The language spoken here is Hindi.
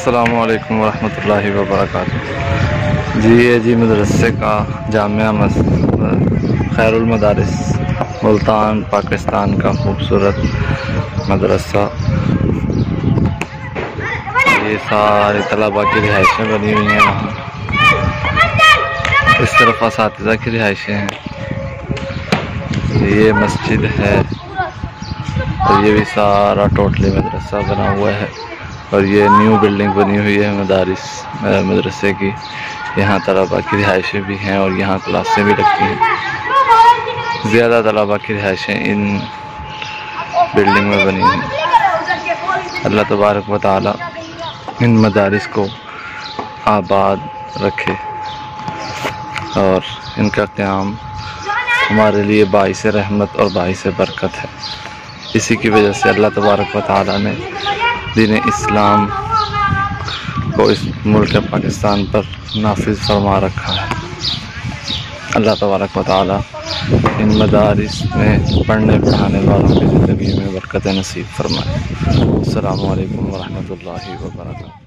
अस्सलामु अलैकुम वरहमतुल्लाहि वबरकातुहू। जी ये जी मदरसे का जामिया खैरुल मदारिस मुल्तान पाकिस्तान का खूबसूरत मदरसा। ये सारी तलबा की रिहाइशें बनी हुई हैं। वहाँ इस तरफ असातिज़ा की रिहाइशें हैं। ये मस्जिद है और ये भी सारा टोटली मदरसा बना हुआ है। और ये न्यू बिल्डिंग बनी हुई है मदरसे की। यहाँ तलबा की रिहाइशें भी हैं और यहाँ क्लासें भी लगती हैं। ज़्यादा तलबा की रिहाइशें इन बिल्डिंग में बनी हैं। अल्लाह तबारक व तआला इन मदारिस को आबाद रखे और इनका क़याम हमारे लिए बाइस रहमत और बाइस बरकत है। इसी की वजह से अल्लाह तबारक व तआला ने दीन इस्लाम को इस मुल्क पाकिस्तान पर नाफिज फरमा रखा है। अल्लाह तबारक व तआला इन मदारिस में पढ़ने पढ़ाने वालों की ज़िंदगी में बरकत नसीब फरमाए। अस्सलामु अलैकुम वरहमतुल्लाहि वबरकातुहू।